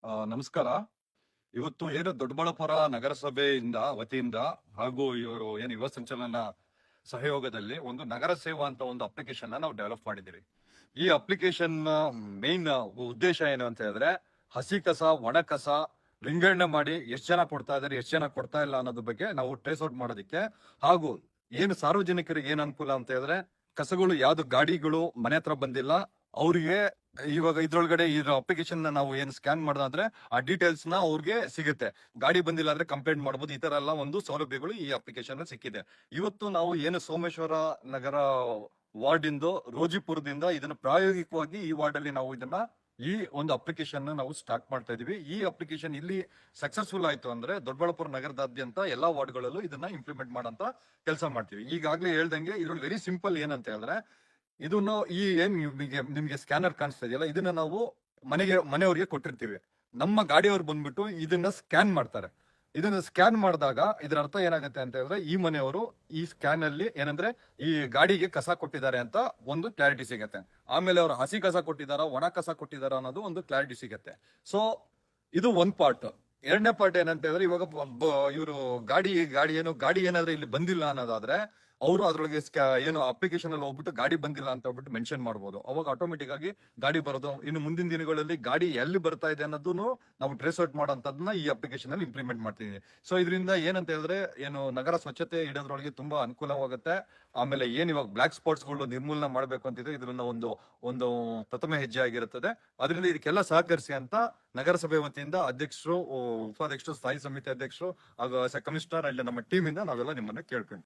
ನಮಸ್ಕಾರ. ಇವತ್ತು ಏನು ದೊಡ್ಡಬಳ್ಳಾಪುರ ನಗರಸಭೆಯಿಂದ ವತಿಯಿಂದ ಹಾಗೂ ಇವರು ಏನು ಯುವ ಸಂಚಲನ ಸಹಯೋಗದಲ್ಲಿ ಒಂದು ನಗರ ಸೇವಾ ಅಂತ ಒಂದು ಅಪ್ಲಿಕೇಶನ್ ನಾವು ಡೆವಲಪ್ ಮಾಡಿದ್ದೀವಿ. ಈ ಅಪ್ಲಿಕೇಶನ್ ಮೇನ್ ಉದ್ದೇಶ ಏನು ಅಂತ ಹೇಳಿದ್ರೆ, ಹಸಿ ಕಸ, ಒಣ ಕಸ ವಿಂಗಡಣೆ ಮಾಡಿ ಎಷ್ಟು ಜನ ಕೊಡ್ತಾ ಇದ್ದಾರೆ, ಎಷ್ಟು ಜನ ಕೊಡ್ತಾ ಇಲ್ಲ ಅನ್ನೋದ್ರ ಬಗ್ಗೆ ನಾವು ಟ್ರೇಸ್ ಔಟ್ ಮಾಡೋದಕ್ಕೆ, ಹಾಗೂ ಏನು ಸಾರ್ವಜನಿಕರಿಗೆ ಏನ್ ಅನುಕೂಲ ಅಂತ ಹೇಳಿದ್ರೆ, ಕಸಗಳು ಯಾವ್ದು ಗಾಡಿಗಳು ಮನೆ ಹತ್ರ ಬಂದಿಲ್ಲ ಅವ್ರಿಗೆ ಇವಾಗ ಇದ್ರೊಳಗಡೆ ಇದ್ರ ಅಪ್ಲಿಕೇಶನ್ ನಾವು ಏನ್ ಸ್ಕ್ಯಾನ್ ಮಾಡೋದಾದ್ರೆ ಆ ಡೀಟೇಲ್ಸ್ ನ ಅವ್ರಿಗೆ ಸಿಗುತ್ತೆ. ಗಾಡಿ ಬಂದಿಲ್ಲ ಅಂದ್ರೆ ಕಂಪ್ಲೇಂಟ್ ಮಾಡಬಹುದು. ಈ ತರ ಎಲ್ಲ ಒಂದು ಸೌಲಭ್ಯಗಳು ಈ ಅಪ್ಲಿಕೇಶನ್ ಸಿಕ್ಕಿದೆ. ಇವತ್ತು ನಾವು ಏನು ಸೋಮೇಶ್ವರ ನಗರ ವಾರ್ಡ್ ಇಂದು ರೋಜಿಪುರದಿಂದ ಇದನ್ನ ಪ್ರಾಯೋಗಿಕವಾಗಿ ಈ ವಾರ್ಡ್ ಅಲ್ಲಿ ನಾವು ಇದನ್ನ ಈ ಒಂದು ಅಪ್ಲಿಕೇಶನ್ ನಾವು ಸ್ಟಾರ್ಟ್ ಮಾಡ್ತಾ ಇದೀವಿ. ಈ ಅಪ್ಲಿಕೇಶನ್ ಇಲ್ಲಿ ಸಕ್ಸಸ್ಫುಲ್ ಆಯ್ತು ಅಂದ್ರೆ ದೊಡ್ಡಬಳ್ಳಾಪುರ ನಗರದಾದ್ಯಂತ ಎಲ್ಲಾ ವಾರ್ಡ್ಗಳಲ್ಲೂ ಇದನ್ನ ಇಂಪ್ಲಿಮೆಂಟ್ ಮಾಡಂತ ಕೆಲಸ ಮಾಡ್ತೀವಿ. ಈಗಾಗ್ಲೇ ಹೇಳ್ದಂಗೆ ಇದ್ರಲ್ಲಿ ವೆರಿ ಸಿಂಪಲ್ ಏನಂತ ಹೇಳಿದ್ರೆ, ಇದನ್ನು ಈ ಏನ್ ನಿಮ್ಗೆ ಸ್ಕ್ಯಾನರ್ ಕಾಣಿಸ್ತಾ ಇದೆಯಲ್ಲ, ಇದನ್ನ ನಾವು ಮನೆಯವರಿಗೆ ಕೊಟ್ಟಿರ್ತೀವಿ. ನಮ್ಮ ಗಾಡಿಯವ್ರು ಬಂದ್ಬಿಟ್ಟು ಇದನ್ನ ಸ್ಕ್ಯಾನ್ ಮಾಡ್ತಾರೆ. ಇದನ್ನ ಸ್ಕ್ಯಾನ್ ಮಾಡಿದಾಗ ಇದರ ಅರ್ಥ ಏನಾಗುತ್ತೆ ಅಂತ ಹೇಳಿದ್ರೆ, ಈ ಮನೆಯವರು ಈ ಸ್ಕ್ಯಾನ್ ಅಲ್ಲಿ ಏನಂದ್ರೆ ಈ ಗಾಡಿಗೆ ಕಸ ಕೊಟ್ಟಿದ್ದಾರೆ ಅಂತ ಒಂದು ಕ್ಲಾರಿಟಿ ಸಿಗತ್ತೆ. ಆಮೇಲೆ ಅವರು ಹಸಿ ಕಸ ಕೊಟ್ಟಿದಾರ, ಒಣ ಕಸ ಕೊಟ್ಟಿದಾರ ಅನ್ನೋದು ಒಂದು ಕ್ಲಾರಿಟಿ ಸಿಗತ್ತೆ. ಸೊ ಇದು ಒಂದ್ ಪಾರ್ಟ್. ಎರಡನೇ ಪಾರ್ಟ್ ಏನಂತ ಹೇಳಿದ್ರೆ, ಇವಾಗ ಇವರು ಗಾಡಿ ಏನಾದ್ರೆ ಇಲ್ಲಿ ಬಂದಿಲ್ಲ ಅನ್ನೋದಾದ್ರೆ ಅವರು ಅದ್ರೊಳಗೆ ಏನು ಅಪ್ಲಿಕೇಶನ್ ಅಲ್ಲಿ ಹೋಗ್ಬಿಟ್ಟು ಗಾಡಿ ಬಂದಿಲ್ಲ ಅಂತ ಹೇಳ್ಬಿಟ್ಟು ಮೆನ್ಷನ್ ಮಾಡಬಹುದು. ಅವಾಗ ಆಟೋಮೆಟಿಕ್ ಆಗಿ ಗಾಡಿ ಬರೋದು. ಇನ್ನು ಮುಂದಿನ ದಿನಗಳಲ್ಲಿ ಗಾಡಿ ಎಲ್ಲಿ ಬರ್ತಾ ಇದೆ ಅನ್ನೋದನ್ನು ನಾವು ಟ್ರೇಸ್ ಔಟ್ ಮಾಡೋಂಥದ್ದನ್ನ ಈ ಅಪ್ಲಿಕೇಶನ್ ಅಲ್ಲಿ ಇಂಪ್ಲಿಮೆಂಟ್ ಮಾಡ್ತೀವಿ. ಸೊ ಇದರಿಂದ ಏನಂತ ಹೇಳಿದ್ರೆ, ಏನು ನಗರ ಸ್ವಚ್ಛತೆ ಇಡೋದ್ರೊಳಗೆ ತುಂಬಾ ಅನುಕೂಲವಾಗುತ್ತೆ. ಆಮೇಲೆ ಏನ್ ಇವಾಗ ಬ್ಲಾಕ್ ಸ್ಪಾಟ್ಸ್ ಗಳು ನಿರ್ಮೂಲನೆ ಮಾಡ್ಬೇಕು ಅಂತಿದ್ರೆ ಇದರಿಂದ ಒಂದು ಪ್ರಥಮ ಹೆಜ್ಜೆ ಆಗಿರುತ್ತದೆ. ಅದರಿಂದ ಇದಕ್ಕೆಲ್ಲ ಸಹಕರಿಸಿ ಅಂತ ನಗರಸಭೆ ವತಿಯಿಂದ ಅಧ್ಯಕ್ಷರು, ಉಪಾಧ್ಯಕ್ಷರು, ಸ್ಥಾಯಿ ಸಮಿತಿ ಅಧ್ಯಕ್ಷರು ಹಾಗೂ ಕಮಿಷನರ್ ಅಲ್ಲಿ ನಮ್ಮ ಟೀಮ್ ಇಂದ ನಾವೆಲ್ಲ ನಿಮ್ಮನ್ನ ಕೇಳ್ಕೊಂತೀವಿ.